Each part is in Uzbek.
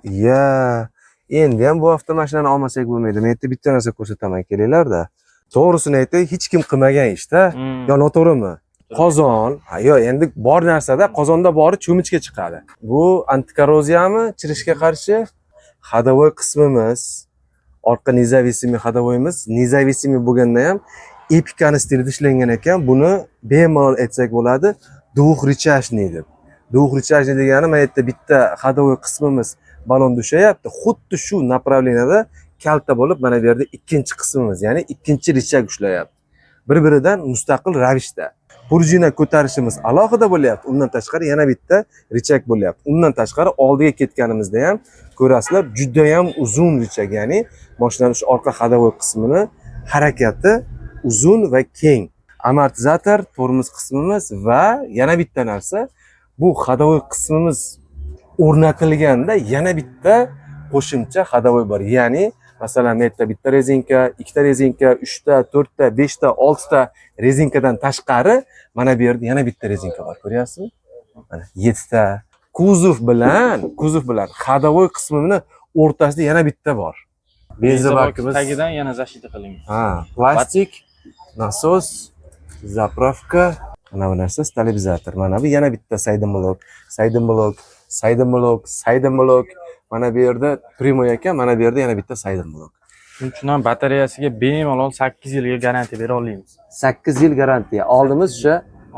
Ya, endi ham bu avtomashinani olmasak bo'lmaydi. Men yerda bitta narsa ko'rsataman, kelinglar-da. To'g'risini aytay, hech kim qilmagan ishda. Yo, noto'g'rimi? Qozon, yo, endi bor narsada qozonda bori cho'michga chiqadi. Bu antikorroziyami, chirishga qarshi ходовой qismimiz, orqa независимый ходовойimiz, независимый bo'lganda ham epikani stilida ishlangan ekan. Buni bemalol aytsak bo'ladi, двухрычажный deb. Двухрычажный degani mana yerda bitta ходовой qismimiz balonda ushlayapti. Xuddi shu направленияda kalta bo'lib, mana bu yerda ikkinchi qismimiz, ya'ni ikkinchi richag ushlayapti. Bir-biridan mustaqil ravishda. Prujina ko'tarishimiz alohida bo'lyapti. Undan tashqari yana bitta richag bo'lyapti. Undan tashqari oldiga ketganimizda ham ko'rasizlar, juda ham uzun richag, ya'ni mashinaning shu orqa ходовой qismini harakati uzun va keng. Amortizator, tormoz qismimiz va yana bitta narsa, bu ходовой qismimiz o'rnatilganda yana bitta qo'shimcha ходовой bor. Ya'ni masalan, men yerda bitta rezinka, ikkita rezinka, 3 ta, 4 ta, 5 ta, 6 ta rezinkadan tashqari mana bu yerda yana bitta rezinka bor. Ko'ryapsizmi? Mana 7 ta. Kuzov bilan ходовой qismini o'rtasida yana bitta bor. Benzin bakimiz tagidan yana защита qilingan. Ha, plastik, nasos, zapravka, mana bu narsa stabilizator. Mana bu yana bitta saydim blok. Mana bu yerda primoy ekan, mana bu yerda yana bitta saydim blok. Shuning uchun ham batareyasiga bemalol 8 yilga garantiya bera olamiz. 8 yil garantiya. Oldimiz o'sha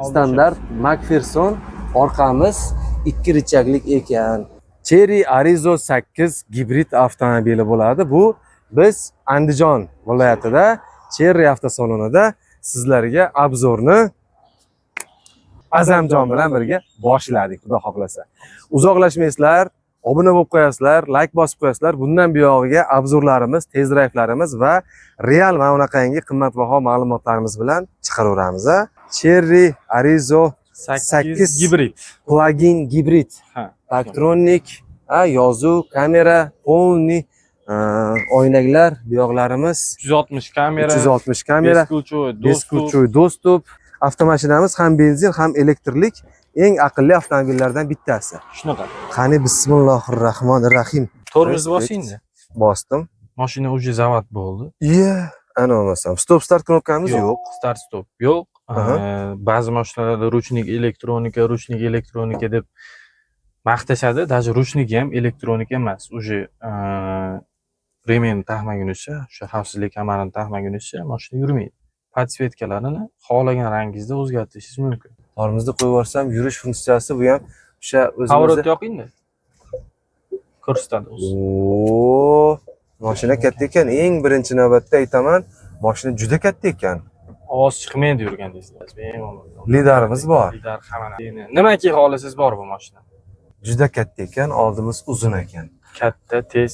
standart McPherson, orqamiz 2 richaglik ekan. Cherry Arizo 8 gibrid avtomobili bo'ladi. Bu biz Andijon viloyatida Cherry avtosalonida sizlarga obzorni Azamjon bilan birga boshladik, xudo xohlasa. Uzoqlashmaysizlar, obuna bo'lib qo'yasizlar, like bosib qo'yasizlar. Bundan buyog'iga obzorlarimiz, tez drive'larimiz va real mana bunaqangi qimmatbaho ma'lumotlarimiz bilan chiqaraveramiz. Cherry Arizo 8 gibrid. Plug-in gibrid. Taktronik, yozuv, kamera, polni, oynaklar, buyoqlarimiz 360 kamera, beskulchoy dostup. Avtomashinamiz ham benzin, ham elektrlik, eng aqlli avtomobillardan bittasi. Shunaqa. Qani bismillahirrohmanirrohim. Tormozni bosingda. Bosdim. Mashina уже zavod bo'ldi. Ana olmasam. Stop start knopkamiz yo'q. Start stop yo'q. Ba'zi mashinalarda ruchnik elektronika deb maqtashadi. Даже ruchnigi ham elektronika emas. Уже remen taxmagunicha, o'sha xavfsizlik kamarini taxmagunicha mashina yurmaydi. Podsvetkalarini xohlagan rangingizda o'zgartirishingiz mumkin. Tormozni qo'yib yuborsam, yurish funksiyasi bu ham o'sha o'zimizda. Pavorot yoqingda. Ko'rsatadi o'zi. Mashina katta ekan. Eng birinchi navbatda aytaman, mashina juda katta ekan. Ovoz chiqmaydi yurgandingizda. Lidarimiz bor. Lidar hamma. Nimaki xohlasangiz bor bu mashina. Juda katta ekan, oldimiz uzun ekan. Katta, tez,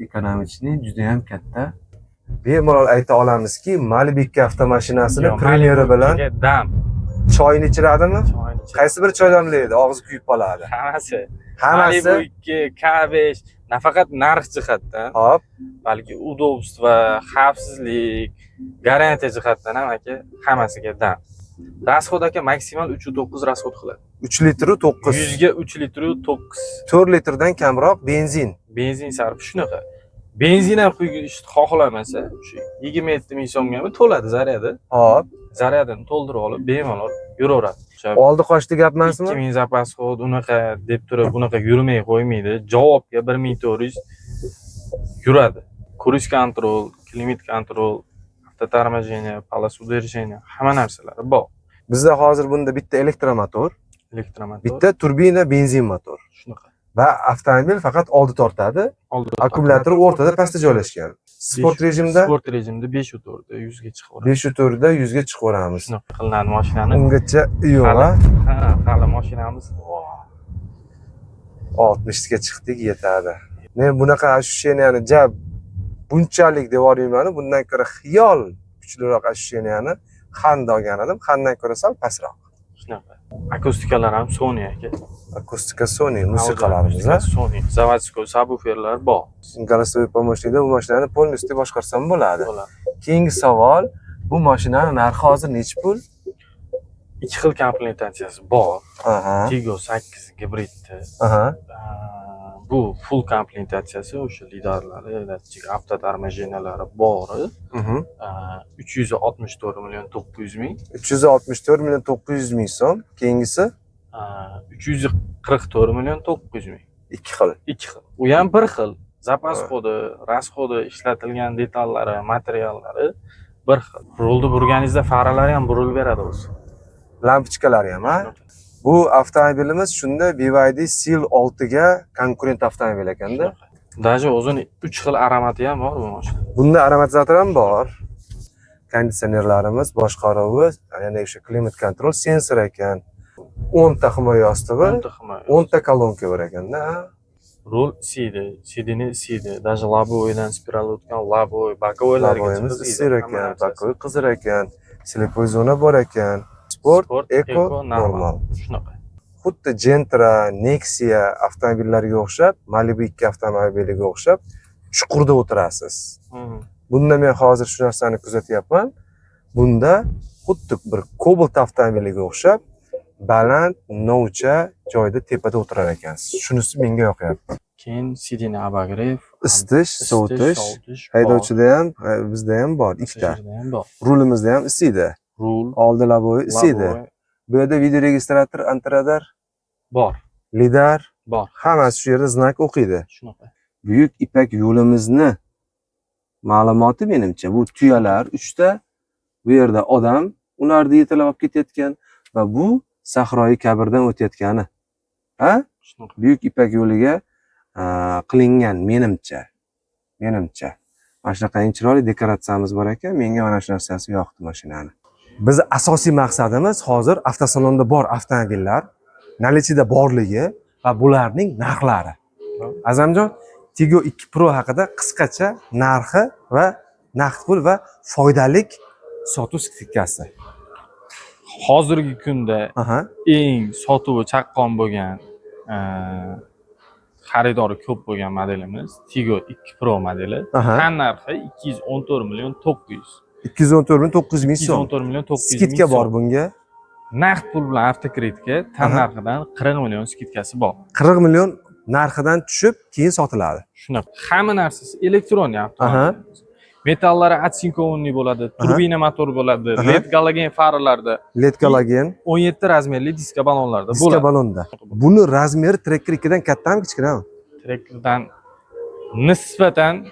ekonomichni, juda ham katta. Bemalol ayta olamizki, Malibu avtomashinasini premyera bilan choyni ichiradimi? Qaysi bir choylamlaydi, og'zi kuyib qoladi. Hammasi. Malibu 2, K5 nafaqat narx jihatdan, hop, balki udobstvo, xavfsizlik, garantiya jihatdan ham aka hammasiga dam. Rasxod aka maksimal 3.9 rasxod qiladi. 3 litr 9. 100 ga 3 litr 9. 4 litrdan kamroq benzin. Benzin sarfi shunaqa. Benzin ham quyishni xohlamasa, shu 27 ming so'mgami to'ladi zaryadi. Hop, zaryadini to'ldirib olib, bemalol yuraveradi. Oldi qochdi gap emasmi? 2000 zapas xod, unaqa deb turib, bunaqa yurmay qo'ymaydi. Javobga 1400 yuradi. Cruise control, klimat control, avtotarmojeniya, полосу движения, hamma narsalari bor. Bizda hozir bunda bitta elektromotor, bitta turbina benzin motor. Shunaqa. Va avtomobil faqat oldi tortadi. Akkumulyator o'rtada pastda joylashgan. Sport rejimda 5.4 100 ga chiqaveradi. 5.4 da 100 ga chiqaveramiz. Shunaqa qilinadi mashinani. Ungacha yo'q, ha, hali mashinamiz 60 ga chiqdik, yetadi. Men bunaqa ощущенияni bunchalik deb yubormayman. Bundan ko'ra xiyol kuchliroq ощущенияni Xanda olgan edim. Xandan ko'ra sal pastroq. Shunaqa. Akustikalar ham Sony aka. Akustika Sony, musiqalarimiz ha. Sony, zavodskoy subwooferlar bor. Голосовой помощникda bu mashinani polностью boshqarsam bo'ladi. Keyingi savol, bu mashinaning narxi hozir necha pul? 2 xil komplektatsiyasi bor. Aha. Tigo 8 gibridni. Aha. bu full komplektatsiyasi o'sha lidarlari, datchik avtotarmojenalari bori Mhm. 364 million 900 ming. 364 million 900 ming so'm. Keyingisi 344 million 900 ming. 2 xil. Ikki xil. U ham bir xil. Zapas kodi, rasxodi, ishlatilgan detallari, materiallari bir xil. Rulni burganingizda faralari ham burilib beradi o'zi. Lampochkalari ham, ha? Bu avtomobilimiz shunda BYD Seal 6 ga konkurent avtomobil ekanda. Даже o'zini 3 xil aromati ham bor bu mashina. Bunda aromatizator ham bor. Konditsionerlarimiz, boshqaruvi, yana o'sha klimat kontrol sensor ekan. 10 ta himoya yostig'i, 10 ta kolonka bor ekanda. Rul siydi, sidini siydi. Даже labovoydan spiral o'tgan labovoy, bakovoylargacha qizir ekan, bakovoy qizir ekan, slepoy zona bor ekan. Sport, eko, normal. Shunaqa. Xuddi Gentra, Nexia avtomobillariga o'xshab, Malibu 2 avtomobiliga o'xshab chuqurda o'tirasiz. Bunda men hozir shu narsani kuzatyapman. Bunda xuddi bir Cobalt avtomobiliga o'xshab baland, novcha joyda tepada o'tirar ekansiz. Shunisi menga yoqyapti. Keyin sidini abagrev, Isitish, sovutish, haydovchida ham, bizda ham bor ikkita. Rulimizda ham isiydi. Rul, Oldi labovoy isiydi. Bu yerda video registrator, antiradar bor. Lidar Bor. hammasi shu yerda znak o'qiydi. Shunaqa. Buyuk Ipak yo'limizni ma'lumoti menimcha bu tuyalar 3 ta, bu yerda odam ularni yetalab olib ketayotgan va bu sahroyi kabirdan o'tayotgani. Ha? Shunaqa. Buyuk Ipak yo'liga qilingan menimcha. Mana shunaqa chiroyli dekoratsiyamiz bor ekan. Menga mana shu narsasi yoqdi mashinani. Biz asosiy maqsadimiz hozir avtosalonda bor avtomobillar nalichida borligi va bularning narxlari. Azamjon, Tiggo 2 Pro haqida qisqacha narxi va naqd pul va foydalik sotuv skriptkasi. Hozirgi kunda Aha. eng sotuvi chaqqon bo'lgan xaridori ko'p bo'lgan modelimiz Tiggo 2 Pro modeli. Aha. Tan narxi 214 million 900. 214 million 900 ming so'm. 214 million 900 ming. Skidka bor bunga. Naqd pul bilan avtokreditga tan narxidan 40 million skidkasi bor. 40 million narxidan tushib, keyin sotiladi. Shunaqa. Hamma narsasi elektron avtomobil. Metallari atsinkovniy bo'ladi, turbina motor bo'ladi, LED galogen faralarda, LED galogen 17 razmerli diska balonlarda bo'ladi. Diska balonda. Buni razmeri Tracker 2 dan kattami, kichkinami? Trekkerdan nisbatan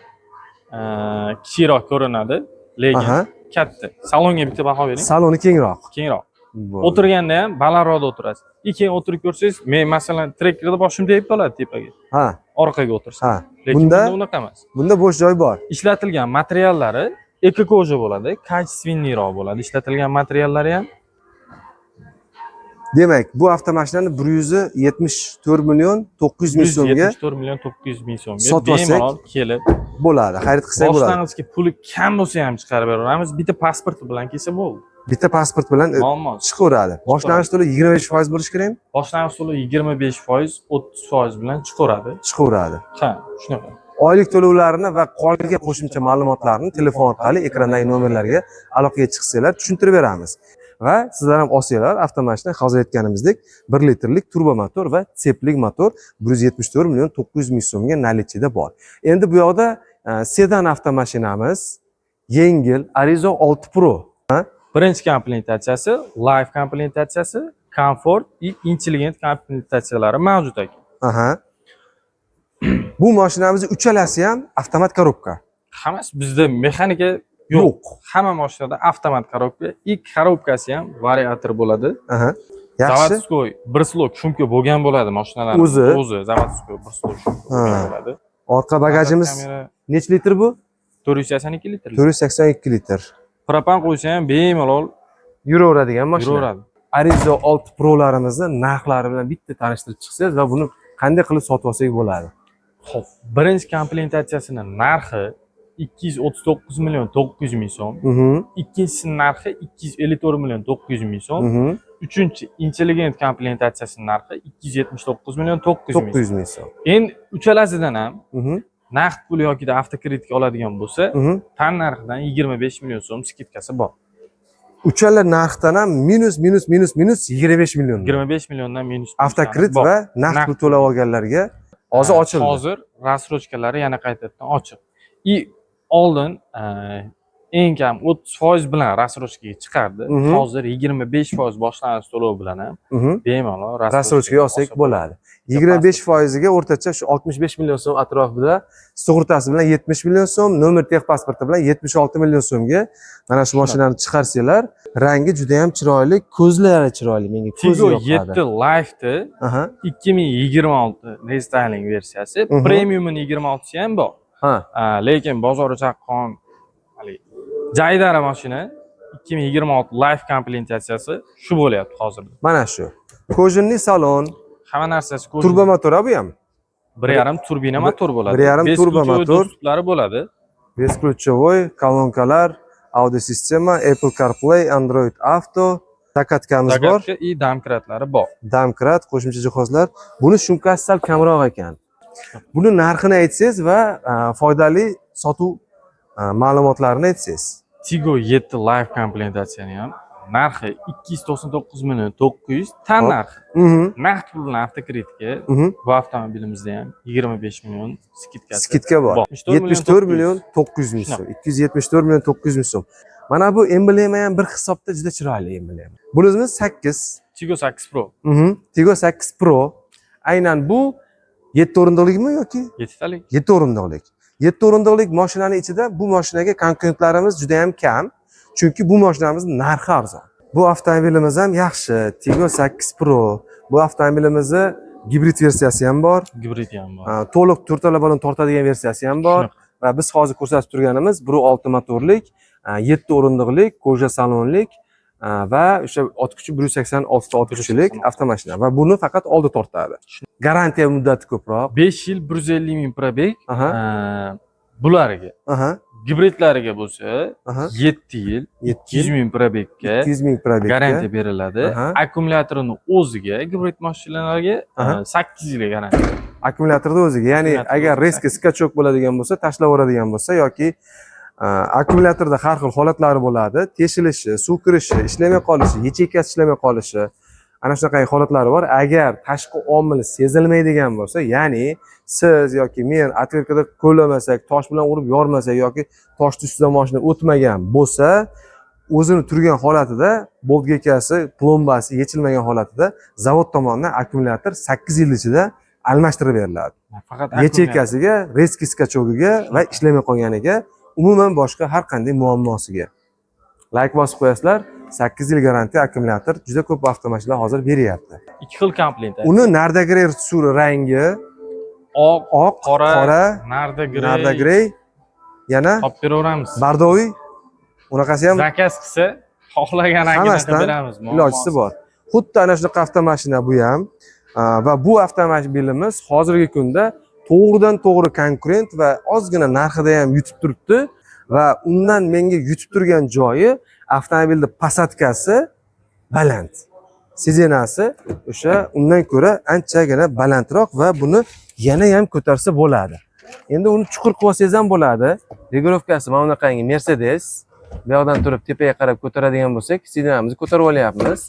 kichikroq ko'rinadi, lekin katta. Salonga bitta baho bering. Saloni kengroq. Kengroq. O'tirganda ham balandroqda o'tirasiz. Keyin o'tirib ko'rsangiz, men masalan trekkerda boshim tegib qoladi tepaga. Ha. Orqaga o'tirsa. Ha. Lekin bunda unaqa emas. Bunda bo'sh joy bor. Ishlatilgan materiallari ekokoja bo'ladi, kачественныйroq bo'ladi. Ishlatilgan materiallari ham. Demak, bu avtomashinani 174 million 900 ming so'mga 174 million 900 ming so'mga sotmasak bemalol kelib bo'ladi. Xarid qilsak bo'ladi. Boshlang'ich puli kam bo'lsa ham chiqarib beraveramiz. Bitta pasporti bilan kelsa bo'ldi. Bitta pasport bilan chiqaveradi. Boshlang'ich to'lov 25% bo'lishi kerakmi? Boshlang'ich to'lov 25%, 30% bilan chiqaveradi. Ha, shunaqa. Oylik to'lovlarini va qolgan qo'shimcha ma'lumotlarni telefon orqali ekrandagi nomerlarga aloqaga chiqsanglar tushuntirib beramiz. Va sizlar ham olsanglar, avtomashina hozir aytganimizdek 1 litrlik turbo motor va tseplik motor 174 million 900 ming so'mga nalichida bor. Endi bu yoqda sedan avtomashinamiz yengil Arizo 6 Pro. Birinchi komplektatsiyasi, live komplektatsiyasi, komfort va intelligent komplektatsiyalari mavjud ekan. Aha. Bu mashinamizning uchalasi ham avtomat korobka. Hammasi bizda mexanika yo'q. Hamma mashinada avtomat korobka, ilk korobkasi ham variator bo'ladi. Aha. Yaxshi. Zavodskoy bir slok shumka bo'lgan bo'ladi mashinalar. O'zi zavodskoy bir slok shumka bo'ladi. Orqa bagajimiz nech litr bu? 482 litr. 482 litr. Propan qo'ysa ham bemalol yuraveradigan mashina. Yuraveradi. Arizo 6 Pro'larimizni narxlari bilan bitta tanishtirib chiqsangiz va buni qanday qilib sotib olsak bo'ladi? Xo'p, birinchi komplektatsiyasining narxi 239 million 900 ming so'm. Ikkinchisining narxi 254 million 900 ming so'm. Uchinchi intelligent komplektatsiyasining narxi 279 million 900 ming so'm. Endi uchalasidan ham naqd pul yoki avtokreditga oladigan bo'lsa, tan narxidan 25 million so'm skidkasi bor. Uchala narxdan ham minus 25 million. 25 milliondan minus. Avtokredit va naqd pul to'lab olganlarga Hozir ochildi. Hozir rassrochkalari yana qaytadan ochiq. И oldin eng kam 30% bilan rassrochkaga chiqardi. Hozir 25% boshlanish to'lov bilan ham bemalol rassrochkaga olsak bo'ladi. 25%ga o'rtacha shu 65 million so'm atrofida, sug'urtasi bilan 70 million so'm, nomer texpasporti bilan 76 million so'mga mana shu mashinani chiqarsanglar, rangi juda ham chiroyli, ko'zlari chiroyli, menga ko'zi yoqadi. Tigo 7 Life'da 2026 restyling versiyasi, premiumning 26si ham bor. Lekin bozori chaqqon jaydari mashina 2026 Life komplektatsiyasi shu bo'lyapti hozir. Mana shu. Kojinli salon, hamma narsasi kojin. Turbo motor bu ham. 1.5 turbina motor bo'ladi. 1.5 turbo motor. Dostlari bo'ladi. Beskluchovoy, kolonkalar, audio sistema, Apple CarPlay, Android Auto, takatkamiz bor. Takatka и domkratlari bor. Domkrat, qo'shimcha jihozlar. Buni shumkasi sal kamroq ekan. Buni narxini aytsangiz va foydali sotuv ma'lumotlarini aytsangiz. Tigo 7 Life komplektatsiyani ham narxi 299 million 900 tan narxi. Naqd pul bilan avtokreditga bu avtomobilimizda ham 25 million skitka bor. 74 million 900 ming so'm. 274 million 900 ming so'm. Mana bu emblema ham bir hisobda juda chiroyli emblema. Bunimiz 8. Tigo 8 Pro. Tigo 8 Pro. Aynan bu 7 o'rindiqlikmi yoki? 7 talik. 7 o'rindiqlik. 7 o'rindiqlik mashinaning ichida bu mashinaga konkurentlarimiz juda ham kam. Chunki bu mashinamizning narxi arzon. Bu avtomobilimiz ham yaxshi. Tigo 8 Pro. Bu avtomobilimizning gibrid versiyasi ham bor. Gibrid ham bor. To'liq to'rtala balon tortadigan versiyasi ham bor. Va biz hozir ko'rsatib turganimiz 1.6 motorlik, 7 o'rindiqlik, koja salonlik va o'sha ot kuchi 186 ta ot kuchilik avtomashina va buni faqat oldi tortadi. Garantiya muddati ko'proq. 5 yil 150 ming probeg. Bularga. Gibridlariga bo'lsa 7 yil 200 ming probegga 200 ming probegga garantiya beriladi. Akkumulyatorining o'ziga gibrid mashinalarga 8 yilga garantiya. Akkumulyatorda o'ziga, ya'ni agar reska skachok bo'ladigan bo'lsa, tashlab yuboradigan bo'lsa yoki akkumulyatorda har xil holatlari bo'ladi. Teshilishi, suv kirishi, ishlamay qolishi, yechekasi ishlamay qolishi, ana shunaqa holatlari bor. Agar tashqi omil sezilmaydigan bo'lsa, ya'ni siz yoki men atverkada qo'llamasak, tosh bilan urib yormasak yoki tosh ustidan mashina o'tmagan bo'lsa, o'zini turgan holatida bolt gekasi, plombasi yechilmagan holatida zavod tomonidan akkumulyator 8 yil ichida almashtirib beriladi. Faqat yechekasiga, reski skachogiga va ishlamay qolganiga, umuman boshqa har qanday muammosiga. Like bosib qo'yasizlar. 8 yil garantiya akkumulyator juda ko'p avtomashinalar hozir beryapti. Ikki xil komplekt. Uni Nardagrey suri rangi oq, qora, Nardagrey yana olib beraveramiz. Bardoviy. Unaqasi ham zakaz qilsa, xohlagan rangini qilib beramiz. Ilojisi bor. Xuddi ana shunaqa avtomashina bu ham va bu avtomobilimiz hozirgi kunda to'g'ridan to'g'ri konkurent va ozgina narxida ham yutib turibdi va undan menga yutib turgan joyi avtomobilning pasatkasi baland. Sezenasi o'sha undan ko'ra anchagina balandroq va buni yana ham ko'tarsa bo'ladi. Endi uni chuqur qilib olsangiz ham bo'ladi. Regulovkasi mana bunaqangi Mercedes. Bu yoqdan turib tepaga qarab ko'taradigan bo'lsak, sedanamizni ko'tarib olyapmiz.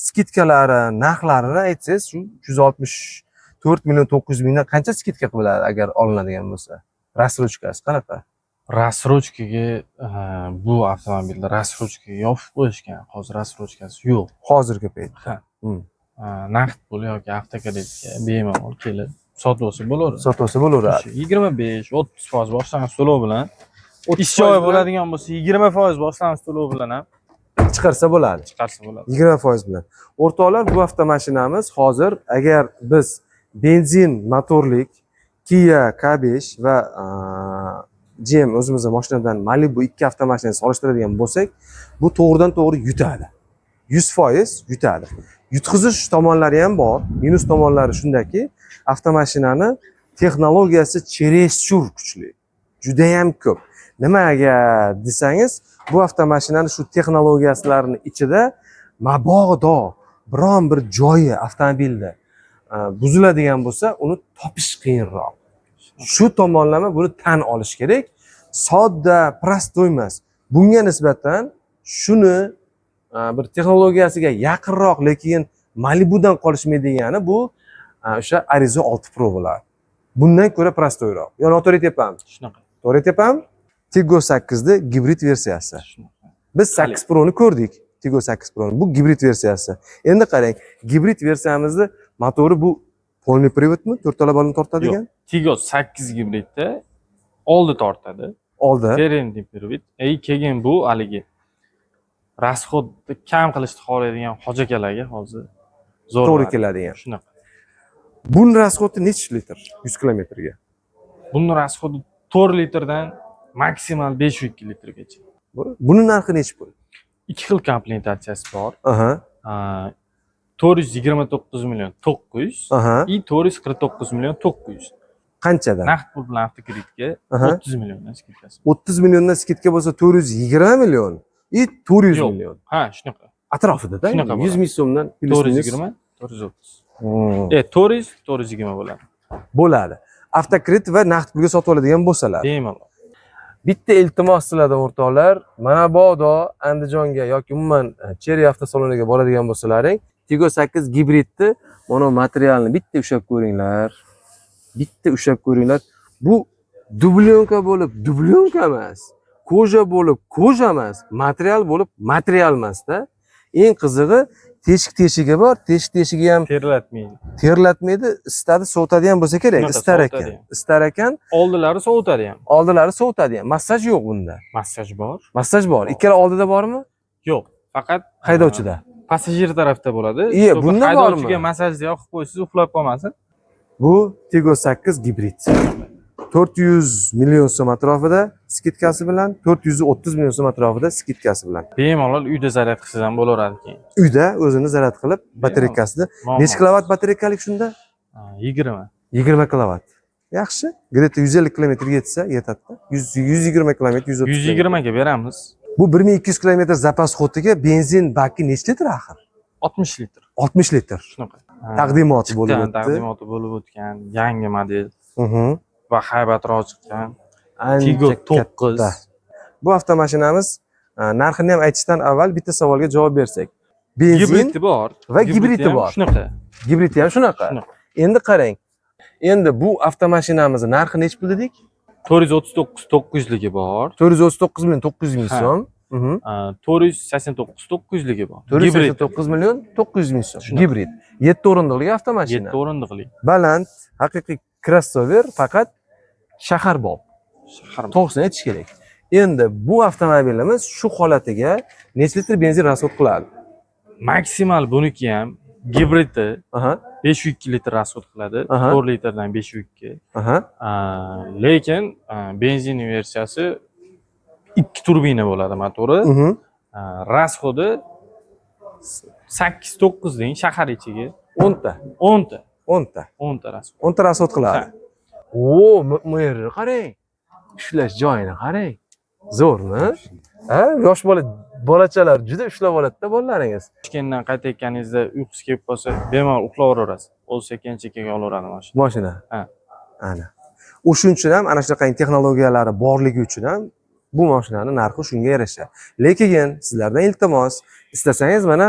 Skidkalari, narxlarini aytsangiz, shu 164 million 900 mingdan qancha skidka qiladi agar olinadigan bo'lsa? Rassrochkasi qanaqa? Rassrochkaga bu avtomobilda rassrochkaga yopib qo'yishgan. Hozir rassrochkasi yo'q. Hozirgi paytda. Naqd pul yoki avtokreditga bemalol kelib sotib bo'laveradi. Sotib bo'laveradi. 25-30% boshlanish to'lov bilan ish joyi bo'ladigan bo'lsa 20% boshlanish to'lov bilan ham chiqarsa bo'ladi. 20% bilan. O'rtoqlar, bu avtomashinamiz hozir agar biz benzin motorlik Kia K5 va GM o'zimizning mashinadan Malibu 2 avtomashinani solishtiradigan bo'lsak, bu to'g'ridan to'g'ri yutadi. 100% yutadi. Yutqizish tomonlari ham bor. Minus tomonlari shundaki, avtomashinani texnologiyasi chereshur kuchli. Juda ham ko'p. Nimaga desangiz, bu avtomashinani shu texnologiyalarini ichida mabodo biron bir joyi avtomobilda buziladigan bo'lsa, uni topish qiyinroq. Shu tomonlama buni tan olish kerak. Sodda, prostoy emas. Bunga nisbatan shuni bir texnologiyasiga yaqinroq, lekin Malibudan qolishmaydigani bu o'sha Arizo 6 Pro bo'ladi. bundan ko'ra prostoyroq. Yo, noto'g'ri aytyapmanmi? Shunaqa. To'g'ri aytyapmanmi? Tiggo 8 ni gibrid versiyasi. Shunaqa. Biz 8 Pro ni ko'rdik. Tiggo 8 Pro. Bu gibrid versiyasi. Endi qarang, gibrid versiyamizni motori bu polniy privodmi? 4 ta balon tortadigan? Tiggo 8 gibridda oldi tortadi. Oldi. Perendli privid. Keyin bu haligi rasxodni kam qilishni xohlaydigan hojakalarga hozir zo'r To'g'ri keladigan. Shunaqa. Buni rasxodi necha litr 100 kilometrga? Buni rasxodi 4 litrdan maksimal 5,2 litrgacha. Buni narxi necha pul? Ikki xil komplektatsiyasi bor. Aha. 429 million 900 Aha. и 449 million 900. Qanchadan? Naqd pul bilan avtokreditga Aha. 30 milliondan skidkasi. 30 milliondan skidka bo'lsa 420 million. 400 Yo'q. million. Ha, shunaqa. Atrofida-da. Shunaqa 100 ming so'mdan plus minus 420, 430. 400 420 bo'ladi. bo'ladi. Avtokredit va naqd pulga sotib oladigan bo'lsalar. Bemalol. Bitta iltimos sizlardan o'rtoqlar, mana bodo Andijonga yoki umuman Cherry avtosaloniga boradigan bo'lsalaring, Tiggo 8 gibridni mana materialni bitta ushlab ko'ringlar. Bitta ushlab ko'ringlar. Bu dublyonka bo'lib, dublyonka emas. Koja bo'lib, koja emas. Material bo'lib, material emas-da. Eng qizig'i teshigi bor. Teshigi ham Terlatmaydi. terlatmaydi, isitadi, sovutadigan bo'lsa kerak. Shunaqa, Istar ekan. sovutadi. Istar ekan, Oldilari sovutadi ham. oldilari sovutadi ham. Massaj yo'q bunda. Massaj bor. Massaj bor. Ikkala oldida bormi? Yo'q. Faqat Haydovchida. passajir tarafda bo'ladi. Iye, bunda bormi? Haydovchiga massajni yoqib qo'ysiz, uxlab qolmasin. Bu Tiggo 8 gibrid. 400 million so'm atrofida skidkasi bilan, 430 million so'm atrofida skidkasi bilan. Bemalol uyda zaryad qilsangiz ham bo'laveradi keyin. Uyda o'zini zaryad qilib, batareykasini. Necha kilovat batareykalik shunda? 20. 20 kilovat. Yaxshi. Где-то 150 kilometr yetsa, yetadi. 120 kilometr, 130 120 ga beramiz. Bu 1200 kilometr zapas xodiga benzin baki necha litr axir? 60 litr. 60 litr. Shunaqa. Taqdimoti bo'lib o'tdi. Taqdimoti bo'lib o'tgan yangi model Mhm. va haybatroq chiqqan Ancha Tiggo 9. katta. Bu avtomashinamiz narxini ham aytishdan avval bitta savolga javob bersak. Benzin Gibridi bor va gibridi bor. Shunaqa. Gibridi ham shunaqa. Endi qarang. Endi bu avtomashinamizni narxi necha pul dedik? 439 900 ligi bor. 439 million 900 ming Ha. so'm. 489 900 ligi bor. 489 million 900 ming so'm. Shunaqa. Gibrid. 7 o'rindiqli avtomashina. 7 o'rindiqli. Baland, haqiqiy crossover, faqat shaharbob. Shahar. To'g'risini aytish kerak. Endi bu avtomobilimiz shu holatiga necha litr benzin rasxod qiladi? Maksimal buniki ham gibridi Aha, 5,2 litr rasxod qiladi. Aha. 4 litrdan 5,2. aha. Lekin benzin versiyasi 2 turbina bo'ladi motori. Mhm. Rasxodi 8-9 deng shahar ichiga 10 ta. 10 ta. 10 ta. 10 ta rasxod. 10 ta rasxod qiladi. Ha. O, mo'yerni qarang. Ushlash joyini qarang. Zo'rmi? Ha, yosh bolachalar juda ushlab oladi-da bolalaringiz. Toshkentdan qaytayotganingizda uyqusi kelib qolsa, bemalol uxlayverasiz. O'zi sekin-sekin olaveradi mashina. Mashina. Ha. Ana. O'shuning uchun ham ana shunaqa texnologiyalari borligi uchun ham bu mashinani narxi shunga yarasha. Lekin sizlardan iltimos, istasangiz mana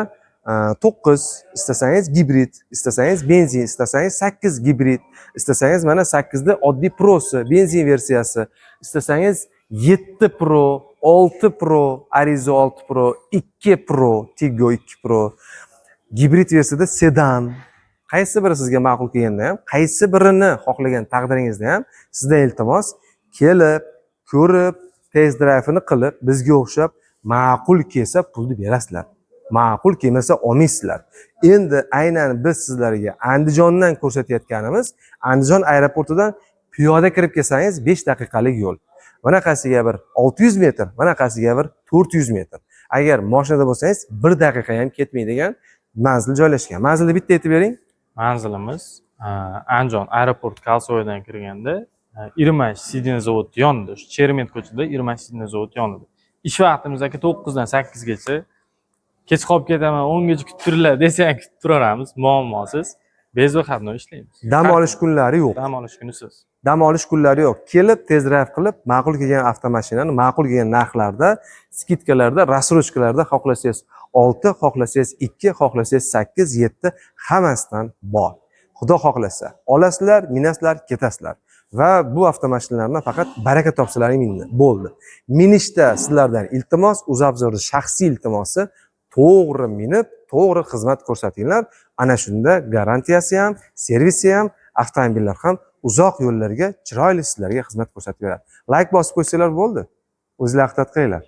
9, istasangiz gibrid, istasangiz benzin, istasangiz 8 gibrid, istasangiz mana 8 da oddiy prosi, benzin versiyasi, istasangiz 7 Pro, 6 Pro, Arizo 6 Pro, 2 Pro, Tiggo 2 Pro, gibrid versiyada sedan. Qaysi biri sizga ma'qul kelganda ham, qaysi birini xohlagan taqdiringizda ham sizdan iltimos kelib, ko'rib, test drive'ini qilib, bizga o'xshab ma'qul kelsa pulni berasizlar. Ma'qul kelmasa olmaysizlar. Endi aynan biz sizlarga Andijondan ko'rsatayotganimiz, Andijon aeroportidan piyoda kirib kelsangiz 5 daqiqalik yo'l. Bunaqasiga bir 600 metr, bunaqasiga bir 400 metr. Agar mashinada bo'lsangiz 1 daqiqa ham ketmaydigan manzil joylashgan. Manzilni bitta aytib bering. Manzilimiz Andijon aeroport Kalsoydan kirganda Irmash sidina zavodi yonida, shu Chermet ko'chasida Irmash sidina zavodi yonida. Ish vaqtimiz 9 dan 8 gacha. Kech qolib ketaman, 10 gacha kutib turinglar desang kutib turaveramiz, muammosiz. Bezovqatno ishlaymiz. Dam olish kunlari yo'q. Dam olish kunisiz. Dam olish kunlari yo'q. Kelib tez drive qilib, ma'qul kelgan avtomashinani ma'qul kelgan narxlarda, skidkalarda, rassrochkalarda xohlasangiz 6, xohlasangiz 2, xohlasangiz 8, 7 hammasidan bor. Xudo xohlasa, olasizlar, minasizlar, ketasizlar. Va bu avtomashinalardan faqat baraka topsalaring bo'ldi. Minishda sizlardan iltimos, UzAvzorning shaxsiy iltimosi, to'g'ri minib, to'g'ri xizmat ko'rsatinglar. Ana shunda garantiyasi ham, servisi ham, avtomobillar ham uzoq yo'llarga chiroyli sizlarga xizmat ko'rsatib beradi. Like bosib qo'ysanglar bo'ldi. O'zingizlar ehtiyot qilinglar.